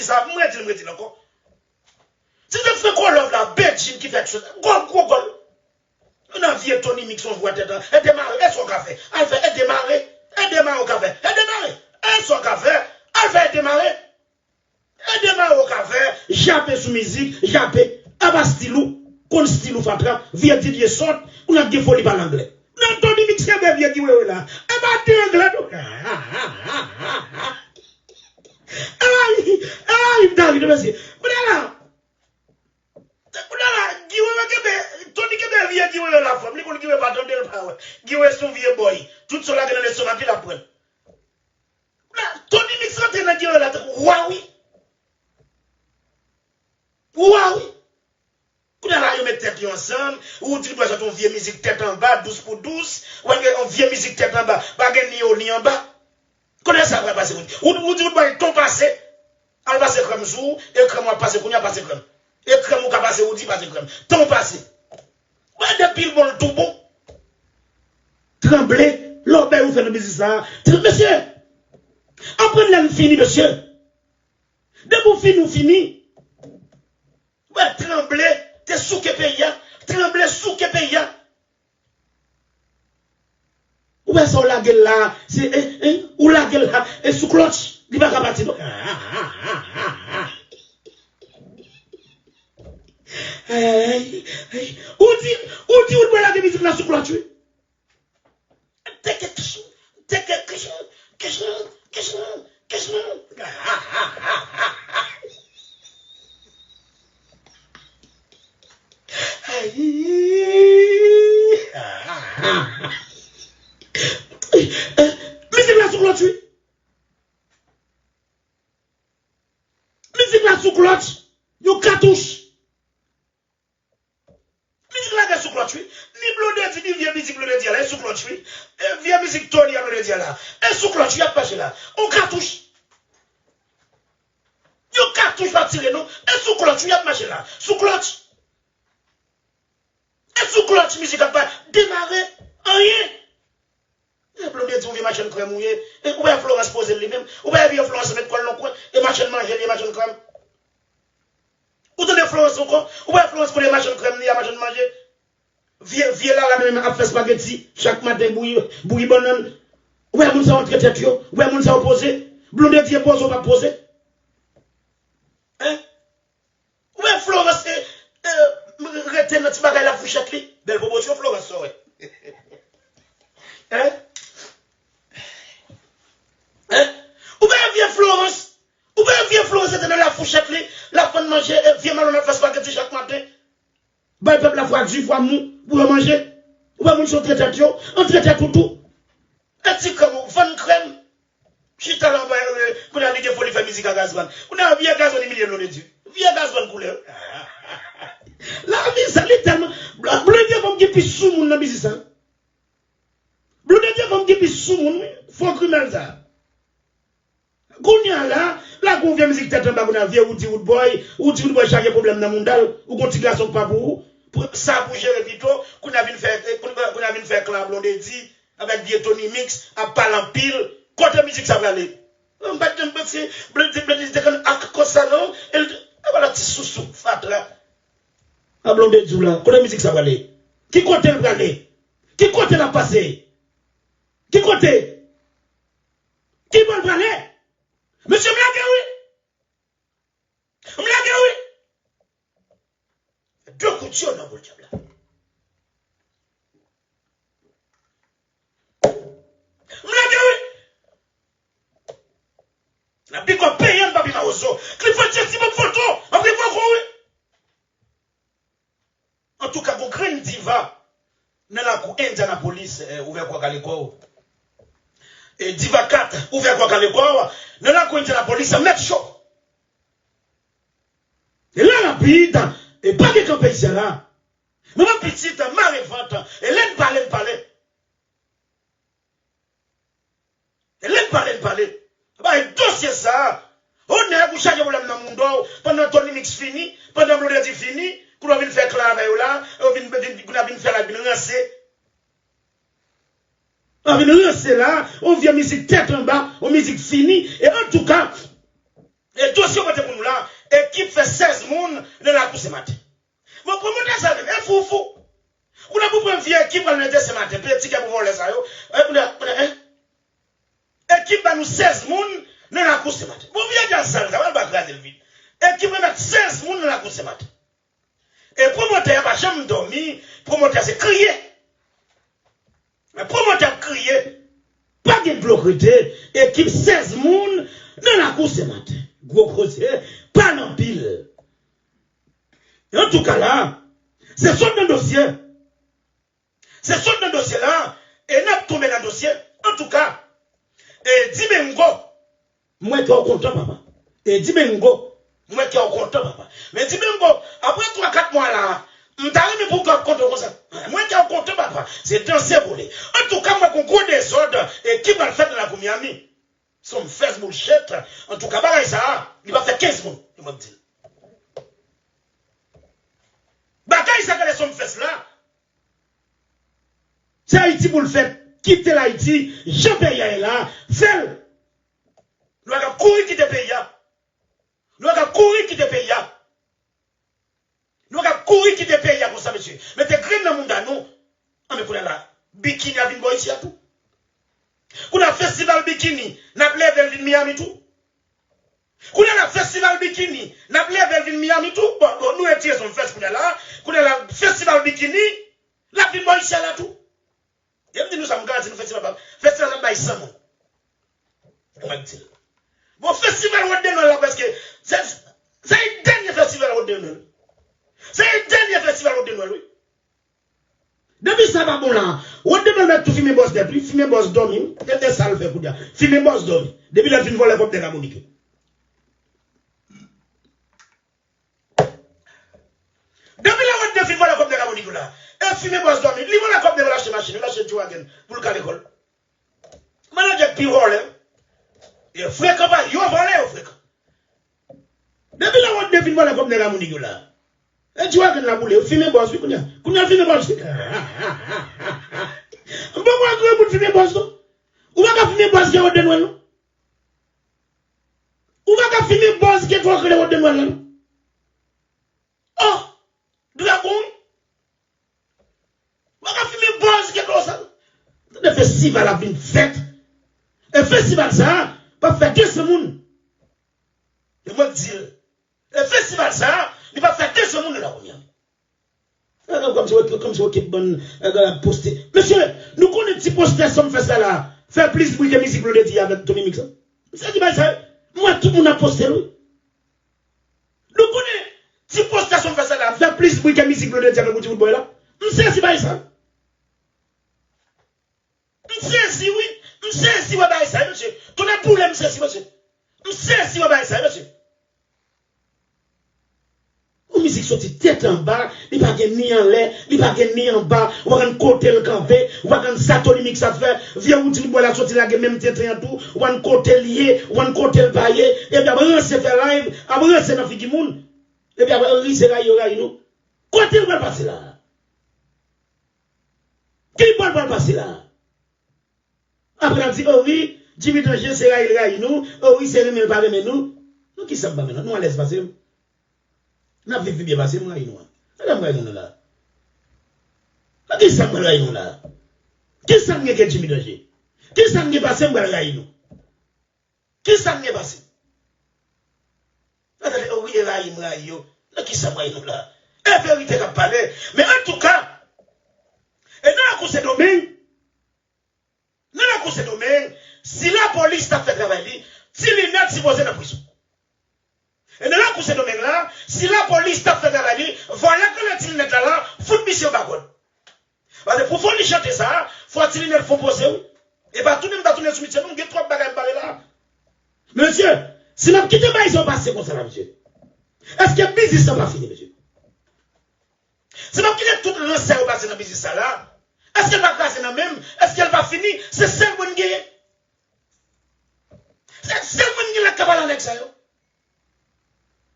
dit ça, moi, je me dis encore. Si tu fais quoi, la bête qui fait chose, gol. On a vu Tony Mixon jouer tête, elle démarre, elle son café. Elle fait, elle démarre au café. Elle son café, elle fait démarrer. Elle démarre au café, jappé sous musique, jappé, abat stylou, kon stylou fatra, via Didier sort, on a des folies par l'anglais. Non, Tony Mixon, bien qui est là. Elle va dire anglais. Il David, merci. Tony Kebe vient qui est la femme, il ne pas attendre le power. Qui est son vieux boy. Tout cela que les sonats qui l'apprennent. Tony Mixon est dans la tête. Waouh! Quand on met tête ensemble, ou tu dois ton vieux musique tête en bas, 12 pour 12, ou un vieux musique tête en bas, pas ni haut ni en bas. Comment ça va passer? Ou tu dois ton passé, elle va passer comme jour, et comme moi passer, qu'on y a passé comme. Et comme on va passer, ou dit passer comme. Ton passé. Ouais, depuis le bon, tout bon. Trembler, l'obé ou fait le business. Monsieur, après l'âme fini, monsieur. Dès que vous fini. Ouais, trembler, t'es sous que payant. Trembler sous que payant. Ouais, ça, ou la gueule là, c'est, ou la gueule là, et sous cloche, il va rabattre. Où dit, où doit la musique là sous cloche? Musique là sous cloche. Musique là sous cloche. Yo cartouche. Musique là sous cloche. Ni blonde ni vieux musique blonde là sous cloche. Vieux musique Tony blonde là. Et sous cloche y a pas là. On cartouche. Yo cartouche va tirer non. Et sous cloche y a marché là. Sous cloche. Et sous cloche musique a pas démarrer rien. Et blonde dit on vient machine crème mouillé. Et où est Florence poser lui-même. Où est bien Florence mettre quoi dans coin et machine manger les machine crème. Où donne Florence encore. Où est Florence pour les machines crème ni la machine manger. Viens là même à faire spaghetti chaque matin bouillie banane. Où est mon ça entre tête yo. Où est mon ça opposé. Blonde dit pose ou pas poser. Hein? Où est Florence rete notre bagage la fouchette li. Belle promotion Florence ça ouais. Hein? Où est vieux Florence? Où est vieux Florence dans la fouchette li. La fin de manger vieux malon à faire spaghetti chaque matin. Bah peuple la fois du fois mou pour manger. Où est mon son traité yo? On traite tout. Et si comme fan crème. Chita là qu'on a dit faut faire musique à gazban. On a bien gazon million de Dieu. Vieux gazon couleur. La vie ça est tellement blonde comme qui puis sous mon musique ça. Blonde comme qui puis sous mon faut criminel ça. Gounia là, la qu'on vient musique tête en bas qu'on a vieux ou dit wood boy chaque problème dans mondal ou qu'on tigre son pas pour ça pour gérer vite qu'on a vinn faire clan blonde dit avec vieux Tony Mix à parler en pile côté musique ça va aller. On va te passer blonde comme ça non elle voilà petit sous fatra. A blonde dit là, côté musique ça va aller. Qui côté le aller? Qui côté la passer? Qui côté? Qui va le aller? Monsieur Mlagaoui! Deux coups de chien dans le diable. Mlagaoui! La big up paye un babi maozo. Clifford Jesse ma photo. Après quoi oui? En tout cas, vous craignez diva. Dans la cour Indianapolis, ouvert quoi Calico. Et diva 4, ouvert quoi Calico. Dans la cour Indianapolis, ça met chaud. Et là, la petite, et pas de campé ici là. Mais ma petite, ma revente, elle aime parler. Elle aime parler. Bah, et dossier ça. On est à boucher de problème dans le monde. Pendant ton mix fini, pendant que l'on fini, qu'on a vu faire claver là, on a vu faire la binance. On vient lancer là, on vient musique tête en bas, on musique finie, et en tout cas, et dossier va te pour nous Équipe fait 16 moun dans la course ce matin. Bon, comment ça fait? Fou. Ou n'a pas pris une vieille équipe pour nous aider ce matin. Petit qui a pour voler ça. Équipe va nous 16 moun dans la course ce matin. Bon, viens dans ça, ça va pas grader le vide. Équipe va mettre 16 moun dans la course ce matin. Et promoteur va jamais dormir. Promoteur c'est crier. Mais promoteur crier. Pas de bloquer. Équipe 16 moun dans la course ce matin. Gros creuset. Pas dans pile. En tout cas là, c'est son d'un dossier. C'est son d'un dossier là. Et n'a pas tombé dans le dossier. En tout cas, et Dimengo, moi qui suis content, papa. Et Dimengo, moi qui suis content, papa. Mais Dimengo, après 3-4 mois là, je t'arrive pour qu'on compte comme ça. Moi qui suis content, papa. C'est un servolé. En tout cas, moi qui gros désordre, et qui va le faire dans la Miami. Son Facebook bullshit. En tout cas, ça, il va faire 15 mois. Il m'a dit. Bagaille ça que les fesses là. C'est Haïti pour le faire. Quitter l'Haïti, Jean Péya est là, fais-le. Nous avons couru quitter Péya. Nous avons couru quitter Péya. Nous avons couru quitter Péya comme ça, monsieur. Mais t'es grain dans le monde à nous. Ah, mais pour là, bikini a vu ici à tout. Pour le festival bikini, n'a pas levé le Miami tout. Pour le festival bikini, n'a pas levé le Miami tout. Bon, nous étions son festival là. Pour le festival bikini, la vie ici à tout. Et nous sommes gardés dans le festival. Festival là, c'est ça. Bon, festival là, parce que c'est le dernier festival là. C'est le dernier festival là, oui. Depuis ça, va bon là. On devait tout filmer boss depuis, filmer boss dormi. Et ça le fait pour dire. Filmer boss dormi. Depuis la fin de voler comme des Ramonique. Depuis la fin de voler comme des Ramonique là. Et filmer boss dormi. Lui, on a comme des lâcher machine, lâcher tout again pour le cas d'école. Manager qui vole. Et fréquent pas, il vole au fréquent. Depuis la fin de voler comme des Ramonique là. Et tu vois que la boule, filmer boss, oui, qu'on a filmé boss. Pourquoi vous filmer boss? Ou va filmer boss qui est au dénois? Ou va filmer boss qui est au dénois? Oh, dragon. Ou va filmer boss qui est au ça? Le festival a bien fait. Le festival ça, pas faire 2 semaines. Et moi, dire, le festival ça, il va faire 2 semaines là. Comme si on bon poster. Monsieur, nous connaissons petit poster ça me fait ça là. Faire plus de bruit que musique le dit avec Tommy Mix. C'est pas ça. Moi tout le monde a posté lui. Nous connaissons petit poster ça me fait ça là. Faire plus de bruit que musique le dit avec Tommy Boy là. C'est pas ça. Si oui. Si va pas ça monsieur. Ton problème c'est si monsieur. Si va pas ça monsieur. Musique sorti tête en bas, il n'y a pas ni en l'air, il n'y a pas ni en bas, ou un côté le campé, ou un satoli mix à faire, vient où tu la sortie la même tête en tout, ou un côté lié, ou un côté le paillé, et bien après c'est faire live, après c'est dans figi moun, et bien après c'est là il nous. Côté le va passer là. Qui va passer là? Après on dit oh oui, Jimmy Danger c'est là il nous, oh oui c'est le pas mais nous qui sommes pas maintenant, nous on laisse passer. N'a pas vu bien passer, moi, il nous. Là. Qui s'en va là? Qui s'en va que Jimmy Danger? Qui s'en va passer, moi, là, il nous? Qui s'en va passer? Attendez, oui, là, il nous, là, qui s'en va là? La vérité qu'a parlé. Mais en tout cas, et dans la course de domaine, si la police t'a fait travailler, si les net supposés dans la prison. Et dans la course de domaine là, si la police t'a fait travailler, voilà que le net là, fout mission bagon. Parce que pour faire chanter ça, faut que le net faut poser. Et pas tout le monde va tourner sur mission, nous avons 3 bagages parler là. Monsieur, si nous quittons pas, ils ont passé comme ça là, monsieur. Est-ce que le business n'a pas fini, monsieur? Si nous quittons tout le reste, passer dans le business là, est-ce qu'elle va casser dans même? Est-ce qu'elle va finir? C'est celle bonne guerre. C'est celle bonne guerre la cabale avec ça.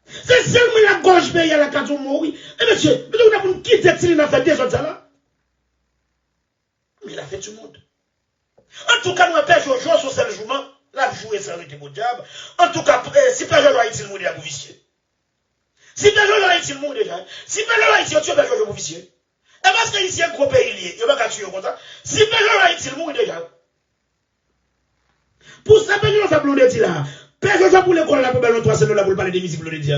C'est seulement la gorge payée à la carte mourir. Et monsieur, nous avons quitté il a fait des autres là. Mais il a fait tout le monde. En tout cas, nous avons joué sur ce jugement. Là, jouer ça avec le diable. En tout cas, si pas jouer Haïti, nous avons vicieux. Si Belge Haïti le monde déjà. Si Belge Haïti tu es Belge officiel. Et parce que ici un gros pays lié, il va pas tuer comme ça. Si Belge Haïti le monde déjà. Pour ça Belge fait blonde dit là. Belge pour l'école là pour belle $300 pour parler de musique blonde dit.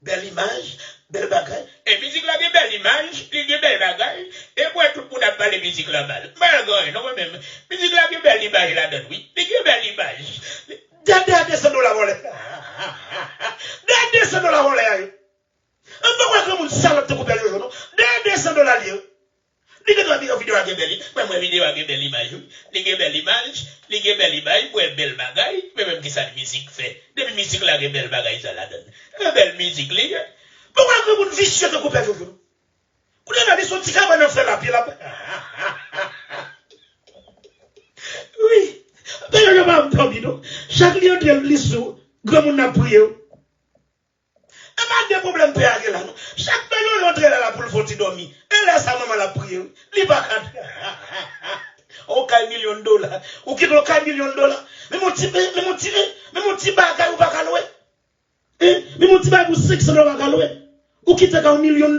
Belle image, belle bagaille. Et musique là, belle image, il y a belle bagaille. Et moi, tout le monde a parlé de musique là-bas. Belle non, même. Musique là, belle image là-dedans, oui. Il y a belle image. Dès $200 volé. Dès $200 volé. On peut voir que mon salope te coupe le jour, non? Dès $200 lié. Il y a une vidéo à belle. Moi, vidéo à belle image. Il y a belle image. Il y a belle image. Pour belle bagaille. Même qui ça de musique fait. Depuis musique là, belle bagaille ça là-dedans. Belle musique, les gars. Pourquoi que vous vicieux de couper le jour? Vous avez dit son petit cabane à faire la pied là. Oui. Mais je ne vais pas me prendre. Chaque lieu de l'issue, grand monde a prié. Et pas de problème pour aller là. Chaque personne rentre là pour le faire dormir. Et là, sa maman l'a prié. Il va au $4 millions. Ou qui doit $4 millions. Mais mon petit bagage ou pas qu'à louer. Mais mon petit bagage pour $600 qu'à louer. Ou qui t'a $1 million.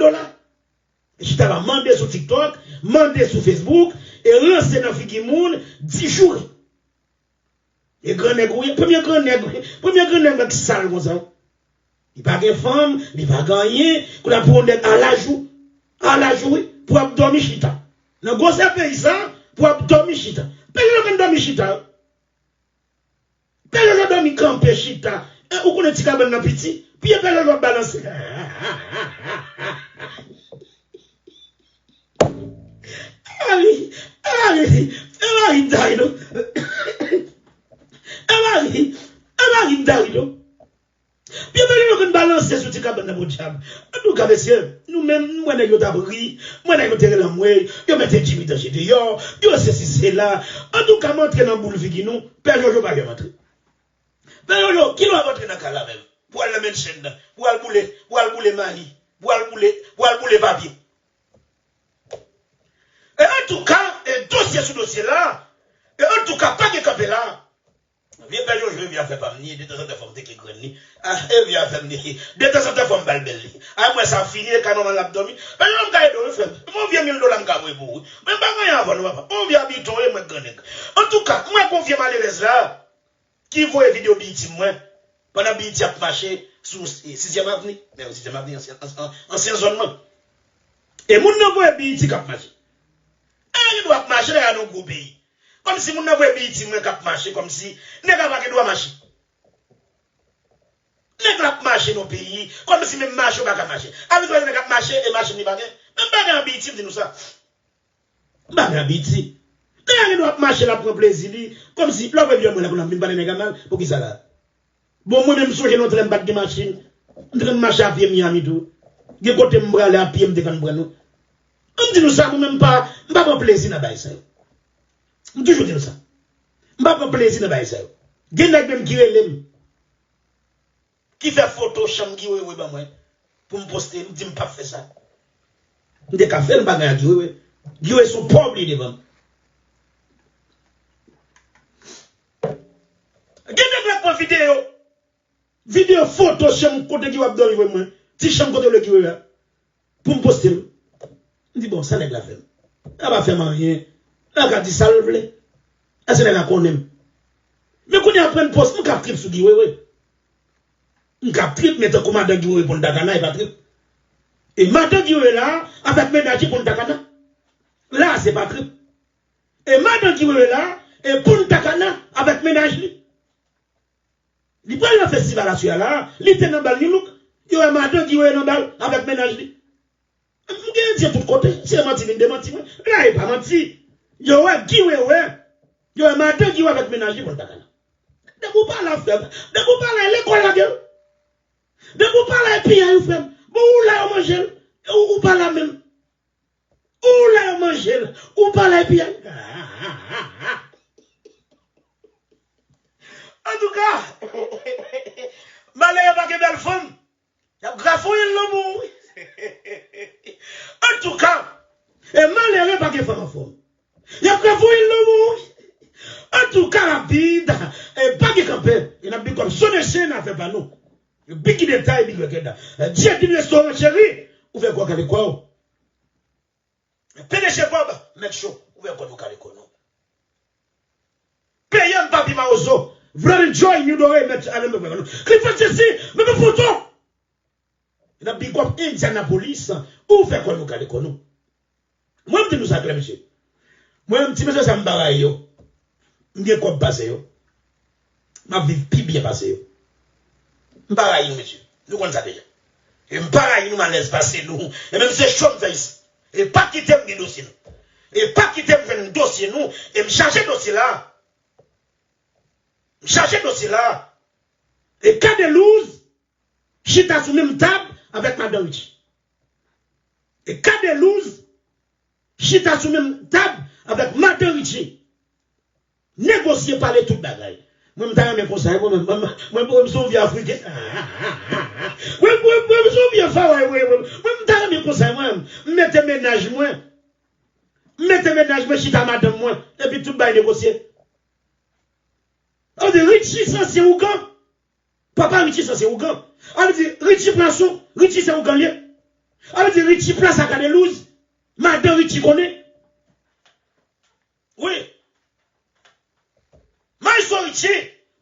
Je t'ai demandé sur TikTok, demandé sur Facebook, et lancé dans Figimoun 10 jours. Et grand nègre, premier grand nègre qui sale comme ça. Il n'y a pas de femme, il n'y a pas de rien, qu'on a pour à la joue, pour dormir chita. Dans gros paysan, pour dormir chita. Personne ne dormir chita. Personne ne dormir camper chita. Ou qu'on est petit cabane dans petit, puis personne ne balancer. Bien nous balancer sur cabane dans diable. Nous messieurs, nous-mêmes moi nèg yo tabri, moi nèg yo terre la moi, yo mette timide chez dehors, yo c'est là. En tout cas monter dans boule vigi nous, père Jojo pas rentrer. Père Jojo, qui doit rentrer dans cala même? Pour aller mettre chaîne, pour aller bouler mani, pour aller bouler papier. Et en tout cas, dossier sur dossier là, et en tout cas pas de capé là. Viens pas je viens faire pas venir de temps en temps forme qui greni. Ah, et viens faire venir de temps en temps forme balbel. Ah moi ça finit quand on l'abdomen. Mais l'homme gagne de faire. Moi viens $1000 m'caboué pour. Mais pas rien avant papa. On vient habiter moi greni. En tout cas, moi confie malheureuse là qui voit vidéo biti moi pendant biti a marché sous 6e avenue, mais 6e avenue ancien zonement. Et mon nan voit biti cap marché. Ah, il doit marcher là dans gros pays. Comme si mon nan voit biti moi cap marché comme si nèg pas que doit marcher. Nèg la marcher dans pays comme si même marcher pas marcher. Avec toi nèg marcher et marcher ni pas. Même pas dans biti dit nous ça. Pas dans biti. Nèg doit marcher là pour plaisir comme si là veut bien moi là pour n'a pas nèg mal pour qui ça là. Bon moi même songer notre train battre machine. On train marcher à pied Miami tout. Ge côté m'braler à pied me kan prendre. On dit nous ça moi même pas plaisir dans bail ça. On toujours dit ça. Pas plaisir dans bail ça. Gen nèg même qui relève qui fait photo chambre qui ouais ba moi pour me poster me dit me pas faire ça. On de ka faire bagage qui ouais sont pauvres devant. Gen nèg la vidéo photo chambre côté qui va dormir moi. Ti chambre côté le qui ouais pour me poster. On dit bon ça nèg la fait. Elle va faire rien. Elle a dit ça le vle. Est-ce qu'elle a connaît? Mais quand on apprend une poste, on cap trip sur Guiwe, oui. On cap trip, mettre commandant Guiwe pour le Dakana, et pas trip. Et madame Guiwe là, avec ménage pour le Dakana. Là, c'est pas trip. Et madame Guiwe là, et pour le Dakana, avec ménage. Il prend le festival là, là, il était dans le bal, il y a madame Guiwe dans le bal, avec ménage. Je dis tout côté, c'est menti, il menti. Là, il pas menti. Yo Guiwe, ouais. Yo madame Guiwe avec ménage pour le Dakana. De vous parler à frère, de vous parler à l'école la gueule, de vous parler à pied frère, ou là on mange, ou pas la même, ou là on mange, ou pas la pied. En tout cas, malheur y'a pas que belle femme, y'a grafouille l'homme. En tout cas, et malheur y'a pas que femme en forme, y'a grafouille l'homme. En tout cas, rapide, et pas de camper. Il n'a pas comme son échelle n'a fait pas nous. Big détail, big weekend. Dieu dit restaurant chéri, ou fait quoi, qu'elle quoi? PDG Bob, make sure, ou fait quoi, nous, qu'elle quoi, non? Payant papi maozo, vouloir enjoy, nous devons mettre à l'homme. Clifford Jesse, mais me photo! Il a big up Indianapolis, ou fait quoi, nous, qu'elle quoi, non? Moi, je dis nous ça, monsieur. Moi, je dis, monsieur, ça me baraille, yo. M'bien quoi passer, yo. Ma vie, pi bien passer, yo. M'baraille, monsieur. Nous, on ça déjà. Et m'baraille, nous, m'en laisse passer, nous. Et même c'est chaud, face. Et pas quitter mon dossier, nous. Et pas quitter mon dossier, nous. Et me charger dossier là. Me charger dossier là. Et cas de loose, j'étais sur même table avec Madame Rich. Et cas de loose, j'étais sur même table avec Madame Rich. Négocier, parler toute bagaille. Moi, je me conseille, moi, je me souviens africain. Moi, je me souviens, moi, je me conseille, moi, mettez ménage, moi. Mettez ménage, moi, chita madame, moi. Et puis tout le bail négocier. On dit, Richie, ça, c'est Ougan. Papa, Richie, ça, c'est Ougan. On dit, Richie, place, Richie, c'est Ougan, lié. On dit, Richie, place à Cadelouse. Madame, Richie, connaît. Oui. Maïso Richie,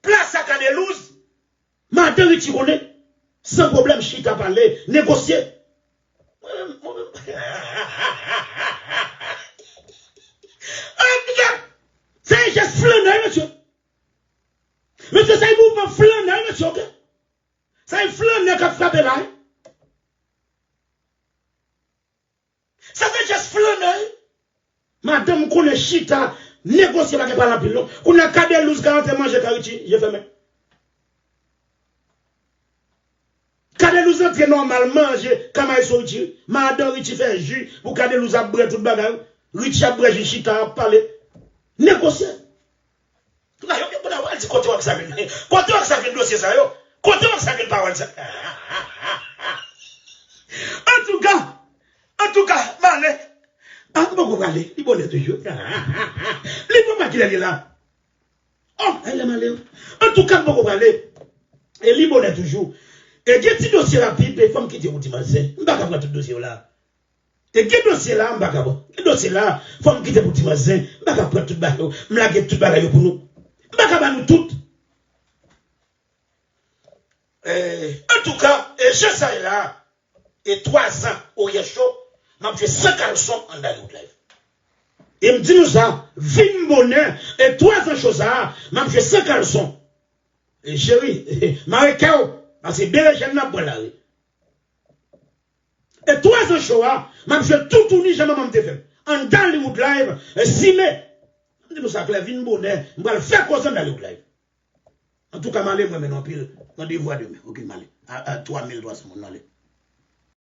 place à Cadelouse. Madame Richie connaît. Sans problème, chita parler, négocier. C'est juste flâneur, monsieur. Monsieur, c'est un mouvement flâneur, monsieur. C'est un flâneur qui a frappé là. Ça c'est juste flâneur. Madame connaît chita, négocier avec par la pilon. On a Cadelouse 40 manger Karichi, j'ai fait même. Cadelouse entre normalement manger comme ils sont Richie. Madame Richie fait jus pour Cadelouse a brûlé tout bagarre. Richie a brûlé chita a parlé. Négocier. Là, yo on a dit côté ça vient. Côté ça vient dossier ça yo. Côté ça vient parole ça. En tout cas, malé. Ah, comment vous allez? Il bonnet toujours. Les mamans qui est là. Oh, elle est malé. En tout cas, comment vous allez? Et il bonnet toujours. Et quel petit dossier rapide, les femmes qui étaient au dimanche, on va pas tout dossier là. Et quel dossier là, on va pas. Quel dossier là, femmes qui étaient au dimanche, on va pas tout bail, on va tout bail pour nous. On va pas nous toutes. En tout cas, et je sais là, et 3 ans au Yesho, m'a fait 5 caleçons en Dalou Live. Et me dit nous ça, vim bonheur, et 3 ans chose ça, m'a fait 5 caleçons. Et chérie, Marie-Kao, parce que bien les jeunes n'a pas là. Et 3 ans chose, m'a fait tout tourner, jamais m'a fait. En Dalou Live, 6 mai, me dit nous ça, vim bonheur, m'a fait quoi ça en Dalou Live. En tout cas, malé, moi, maintenant, pile, on dit voir demain, ok, malé, à 3300, mon allé.